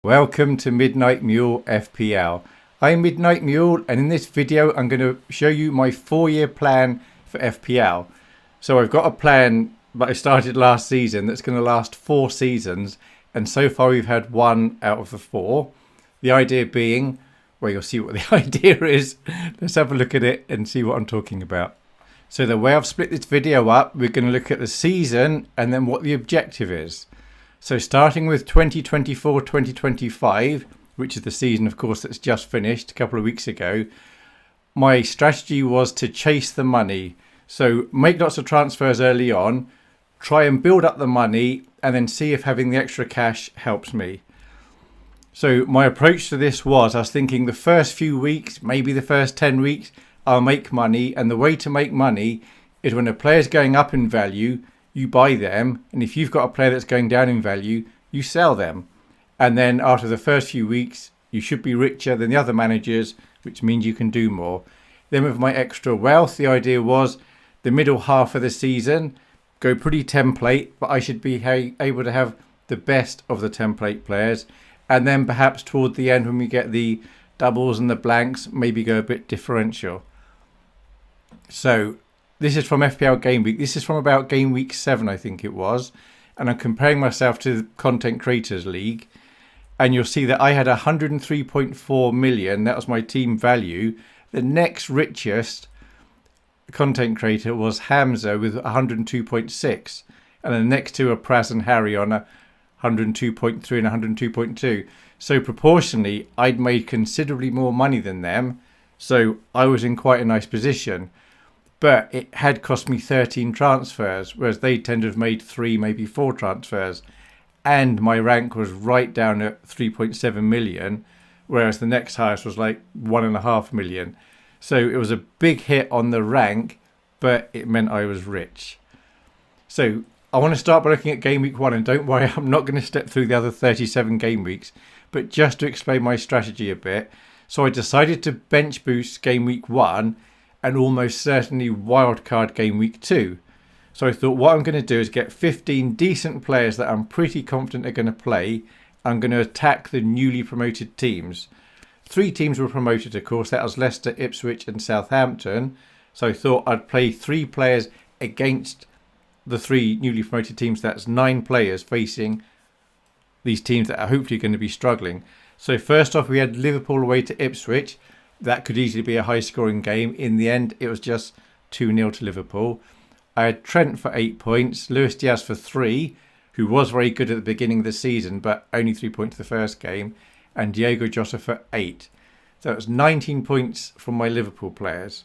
Welcome to Midnight Mule FPL. I'm Midnight Mule, and in this video I'm going to show you my 4-year plan for FPL. So I've got a plan that I started last season that's going to last 4 seasons, and so far we've had 1 out of the 4. The idea being, well, you'll see what the idea is. Let's have a look at it and see what I'm talking about. So the way I've split this video up, we're going to look at the season and then what the objective is. So starting with 2024-2025, which is the season, of course, that's just finished a couple of weeks ago, my strategy was to chase the money. So make lots of transfers early on, try and build up the money, and then see if having the extra cash helps me. So my approach to this was, I was thinking the first few weeks, maybe the first 10 weeks, I'll make money. And the way to make money is when a player's going up in value, you buy them, and if you've got a player that's going down in value, you sell them. And then after the first few weeks, you should be richer than the other managers, which means you can do more. Then with my extra wealth, the idea was the middle half of the season, go pretty template, but I should be able to have the best of the template players. And then perhaps toward the end, when we get the doubles and the blanks, maybe go a bit differential. So this is from FPL Game Week. This is from about Game Week 7, I think it was. And I'm comparing myself to the Content Creators League. And you'll see that I had 103.4 million. That was my team value. The next richest content creator was Hamza with 102.6. And the next two are Praz and Harry on 102.3 and 102.2. So proportionally, I'd made considerably more money than them. So I was in quite a nice position. But it had cost me 13 transfers, whereas they tend to have made 3, maybe 4 transfers. And my rank was right down at 3.7 million, whereas the next highest was like 1.5 million. So it was a big hit on the rank, but it meant I was rich. So I want to start by looking at Game Week 1, and don't worry, I'm not going to step through the other 37 game weeks, but just to explain my strategy a bit. So I decided to bench boost Game Week 1 and almost certainly wildcard Game Week 2. So I thought what I'm going to do is get 15 decent players that I'm pretty confident are going to play. I'm going to attack the newly promoted teams. 3 teams were promoted, of course. That was Leicester, Ipswich and Southampton. So I thought I'd play 3 players against the 3 newly promoted teams. That's 9 players facing these teams that are hopefully going to be struggling. So first off, we had Liverpool away to Ipswich. That could easily be a high-scoring game. In the end, it was just 2-0 to Liverpool. I had Trent for 8 points, Luis Diaz for 3, who was very good at the beginning of the season, but only 3 points the first game, and Diego Jota for 8. So it was 19 points from my Liverpool players.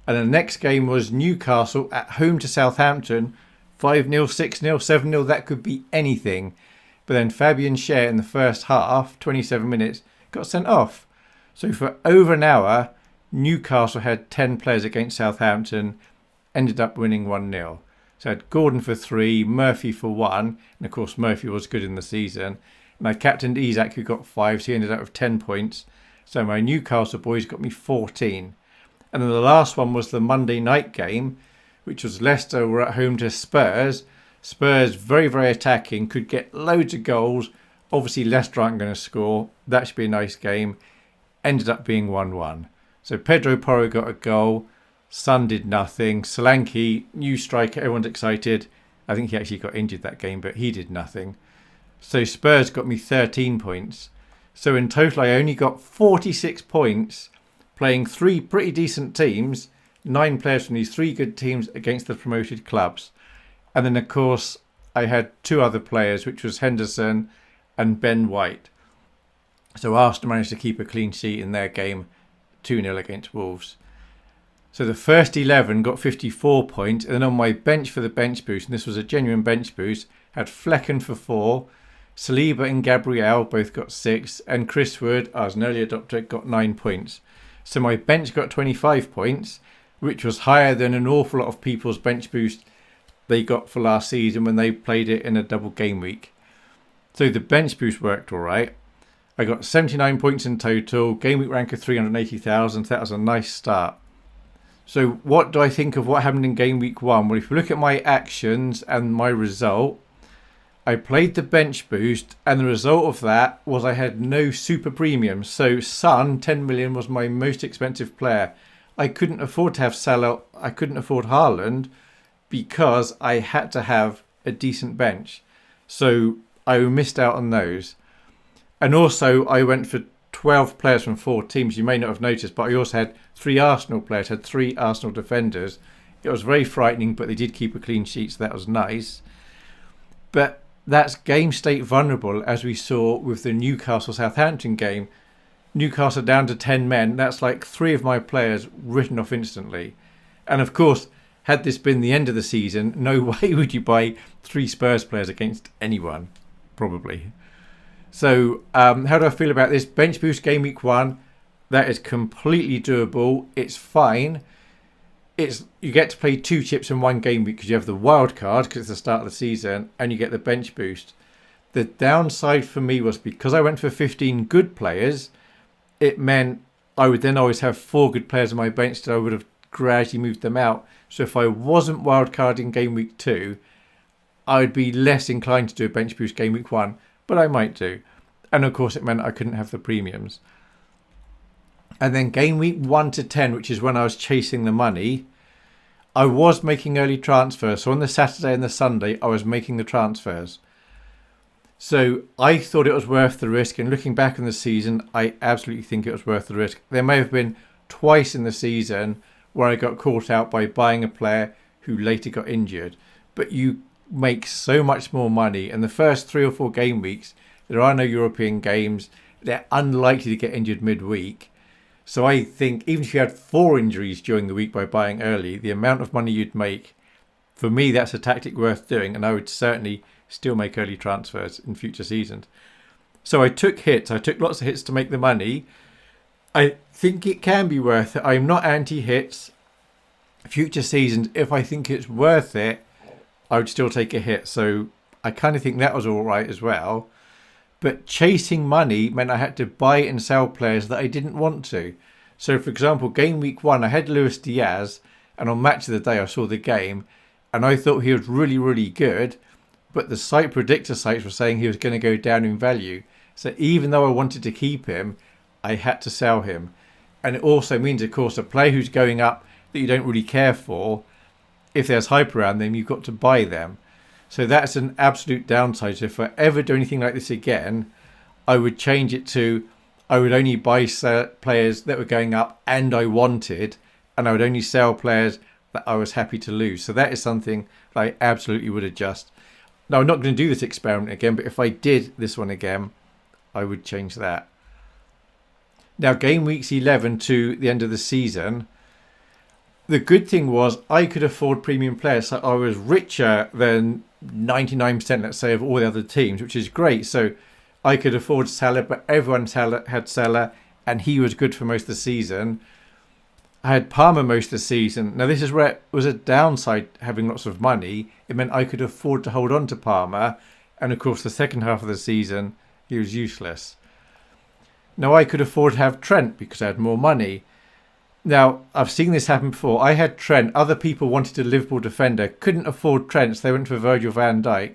And the next game was Newcastle at home to Southampton, 5-0, 6-0, 7-0, that could be anything. But then Fabian Schär in the first half, 27 minutes, got sent off. So for over an hour, Newcastle had 10 players against Southampton, ended up winning 1-0. So I had Gordon for 3, Murphy for 1, and of course Murphy was good in the season. And I captained Isak, who got 5, so he ended up with 10 points. So my Newcastle boys got me 14. And then the last one was the Monday night game, which was Leicester were at home to Spurs. Spurs, very, very attacking, could get loads of goals. Obviously Leicester aren't going to score. That should be a nice game. Ended up being 1-1. So Pedro Porro got a goal. Son did nothing. Solanke, new striker, everyone's excited. I think he actually got injured that game, but he did nothing. So Spurs got me 13 points. So in total, I only got 46 points playing 3 pretty decent teams, 9 players from these 3 good teams against the promoted clubs. And then, of course, I had 2 other players, which was Henderson and Ben White. So Arsenal managed to keep a clean sheet in their game, 2-0 against Wolves. So the first 11 got 54 points. And then on my bench for the bench boost, and this was a genuine bench boost, had Flecken for 4, Saliba and Gabriel both got 6, and Chris Wood, as an early adopter, got 9 points. So my bench got 25 points, which was higher than an awful lot of people's bench boost they got for last season when they played it in a double game week. So the bench boost worked all right. I got 79 points in total, game week rank of 380,000. That was a nice start. So what do I think of what happened in game week 1? Well, if you look at my actions and my result, I played the bench boost, and the result of that was I had no super premiums. So Son, 10 million, was my most expensive player. I couldn't afford to have Salah. I couldn't afford Haaland because I had to have a decent bench. So I missed out on those. And also I went for 12 players from 4 teams. You may not have noticed, but I also had 3 Arsenal players, had 3 Arsenal defenders. It was very frightening, but they did keep a clean sheet, so that was nice. But that's game state vulnerable, as we saw with the Newcastle-Southampton game. Newcastle down to 10 men. That's like 3 of my players written off instantly. And of course, had this been the end of the season, no way would you buy 3 Spurs players against anyone, probably. So how do I feel about this? Bench boost game week 1, that is completely doable. It's fine. You get to play 2 chips in 1 game week because you have the wild card because it's the start of the season, and you get the bench boost. The downside for me was because I went for 15 good players, it meant I would then always have 4 good players on my bench that I would have gradually moved them out. So if I wasn't wildcarding game week 2, I would be less inclined to do a bench boost game week 1, but I might do. And of course it meant I couldn't have the premiums. And then game week 1 to 10, which is when I was chasing the money, I was making early transfers. So on the Saturday and the Sunday, I was making the transfers. So I thought it was worth the risk. And looking back on the season, I absolutely think it was worth the risk. There may have been twice in the season where I got caught out by buying a player who later got injured. But you make so much more money. And the first 3 or 4 game weeks, there are no European games. They're unlikely to get injured midweek. So I think even if you had 4 injuries during the week by buying early, the amount of money you'd make, for me, that's a tactic worth doing. And I would certainly still make early transfers in future seasons. So I took hits. I took lots of hits to make the money. I think it can be worth it. I'm not anti-hits. Future seasons, if I think it's worth it, I would still take a hit. So I kind of think that was all right as well. But chasing money meant I had to buy and sell players that I didn't want to. So, for example, game week 1, I had Luis Diaz, and on Match of the Day, I saw the game, and I thought he was really, really good. But the site predictor sites were saying he was going to go down in value. So even though I wanted to keep him, I had to sell him. And it also means, of course, a player who's going up that you don't really care for, if there's hype around them, you've got to buy them. So that's an absolute downside. So if I ever do anything like this again, I would change it to I would only buy players that were going up and I wanted, and I would only sell players that I was happy to lose. So that is something that I absolutely would adjust. Now, I'm not going to do this experiment again, but if I did this one again, I would change that. Now, game weeks 11 to the end of the season, the good thing was I could afford premium players. So I was richer than 99%, let's say, of all the other teams, which is great. So I could afford Salah, but everyone had Salah, and he was good for most of the season. I had Palmer most of the season. Now, this is where it was a downside having lots of money. It meant I could afford to hold on to Palmer. And, of course, the second half of the season, he was useless. Now, I could afford to have Trent because I had more money. Now, I've seen this happen before. I had Trent. Other people wanted a Liverpool defender. Couldn't afford Trent, so they went for Virgil van Dijk.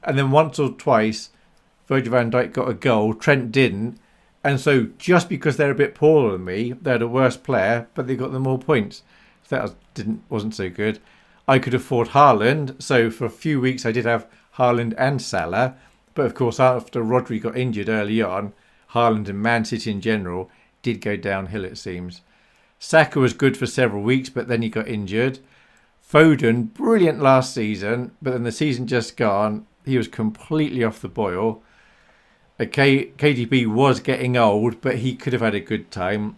And then once or twice, Virgil van Dijk got a goal. Trent didn't. And so just because they're a bit poorer than me, they're the worst player, but they got the more points. So that wasn't so good. I could afford Haaland. So for a few weeks, I did have Haaland and Salah. But of course, after Rodri got injured early on, Haaland and Man City in general did go downhill, it seems. Saka was good for several weeks, but then he got injured. Foden, brilliant last season, but then the season just gone. He was completely off the boil. KDB was getting old, but he could have had a good time.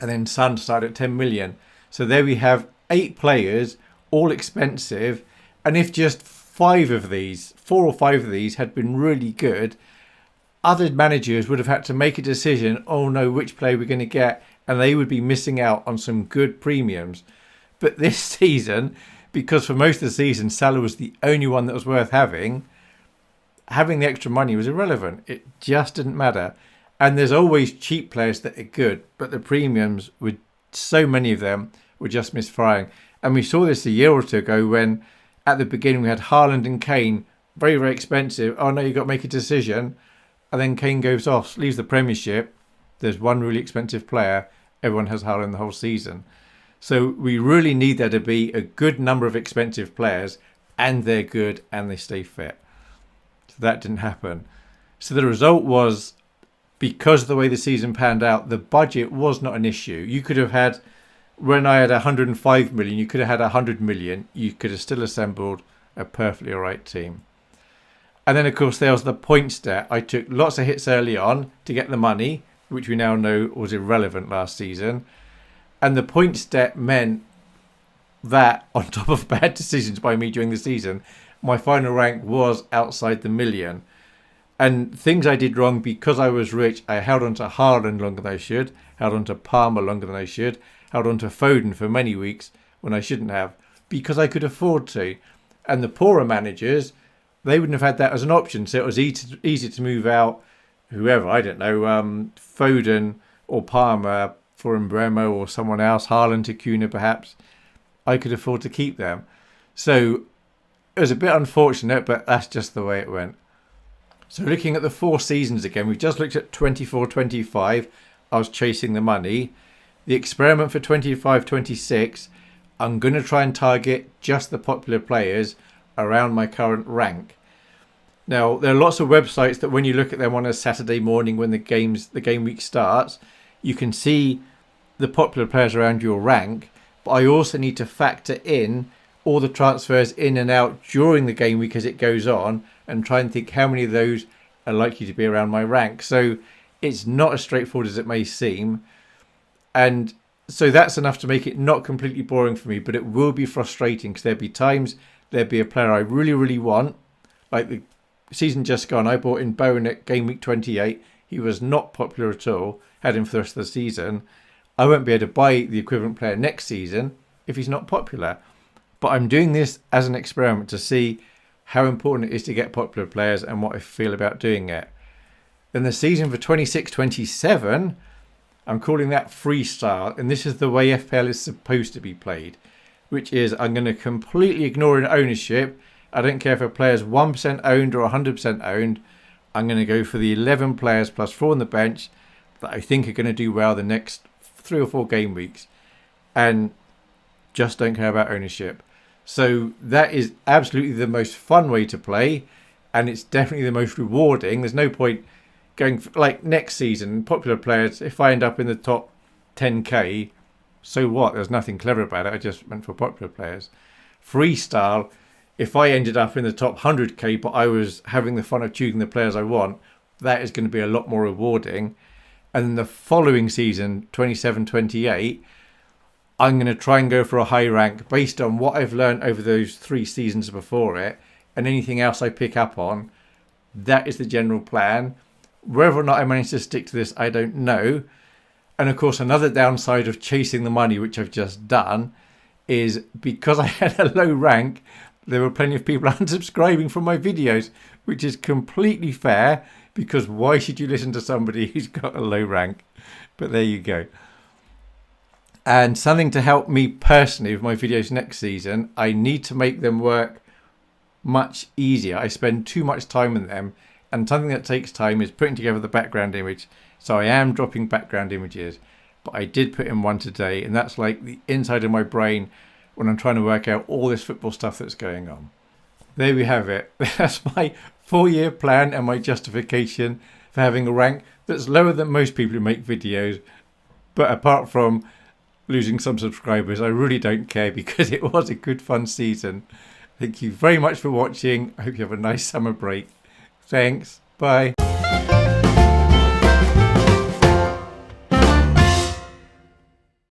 And then Son started at 10 million. So there we have 8 players, all expensive. And if just 4 or 5 of these had been really good, other managers would have had to make a decision, oh no, which player we're going to get, and they would be missing out on some good premiums. But this season, because for most of the season, Salah was the only one that was worth having the extra money was irrelevant. It just didn't matter. And there's always cheap players that are good, but the premiums, with so many of them, were just misfiring. And we saw this a year or two ago when, at the beginning, we had Haaland and Kane very, very expensive. Oh no, you've got to make a decision. And then Kane goes off, leaves the Premiership. There's one really expensive player. Everyone has Haaland the whole season. So we really need there to be a good number of expensive players, and they're good and they stay fit. So that didn't happen. So the result was, because of the way the season panned out, the budget was not an issue. You could have had, when I had 105 million, you could have had 100 million. You could have still assembled a perfectly alright team. And then, of course, there was the points debt. I took lots of hits early on to get the money, which we now know was irrelevant last season. And the points debt meant that, on top of bad decisions by me during the season, my final rank was outside the million. And things I did wrong because I was rich, I held on to Haaland longer than I should, held on to Palmer longer than I should, held on to Foden for many weeks when I shouldn't have, because I could afford to. And the poorer managers, they wouldn't have had that as an option. So it was easy to move out whoever, I don't know, Foden or Palmer for Mbeumo or someone else, Haaland to Kuna perhaps. I could afford to keep them. So it was a bit unfortunate, but that's just the way it went. So looking at the 4 seasons again, we've just looked at 24-25. I was chasing the money. The experiment for 25-26, I'm going to try and target just the popular players around my current rank. Now, there are lots of websites that when you look at them on a Saturday morning when the game week starts, you can see the popular players around your rank. But I also need to factor in all the transfers in and out during the game week as it goes on, and try and think how many of those are likely to be around my rank. So it's not as straightforward as it may seem. And so that's enough to make it not completely boring for me, but it will be frustrating because there'll be times there'll be a player I really, really want. Like the season just gone, I bought in Bowen at game week 28. He was not popular at all, had him for the rest of the season. I won't be able to buy the equivalent player next season if he's not popular. But I'm doing this as an experiment to see how important it is to get popular players and what I feel about doing it. Then the season for 26-27, I'm calling that freestyle, and this is the way FPL is supposed to be played, which is I'm going to completely ignore an ownership. I don't care if a player's 1% owned or 100% owned. I'm going to go for the 11 players plus 4 on the bench that I think are going to do well the next 3 or 4 game weeks, and just don't care about ownership. So that is absolutely the most fun way to play, and it's definitely the most rewarding. There's no point going for, like next season, popular players, if I end up in the top 10k, so what? There's nothing clever about it. I just went for popular players. Freestyle, if I ended up in the top 100k, but I was having the fun of choosing the players I want, that is going to be a lot more rewarding. And then the following season, 27-28, I'm going to try and go for a high rank based on what I've learned over those 3 seasons before it, and anything else I pick up on. That is the general plan. Whether or not I manage to stick to this, I don't know. And of course, another downside of chasing the money, which I've just done, is because I had a low rank, there were plenty of people unsubscribing from my videos, which is completely fair, because why should you listen to somebody who's got a low rank? But there you go. And something to help me personally with my videos next season, I need to make them work much easier. I spend too much time in them, and something that takes time is putting together the background image. So I am dropping background images, but I did put in one today, and that's like the inside of my brain when I'm trying to work out all this football stuff that's going on. There we have it. That's my 4-year plan and my justification for having a rank that's lower than most people who make videos. But apart from losing some subscribers, I really don't care because it was a good fun season. Thank you very much for watching. I hope you have a nice summer break. Thanks. Bye.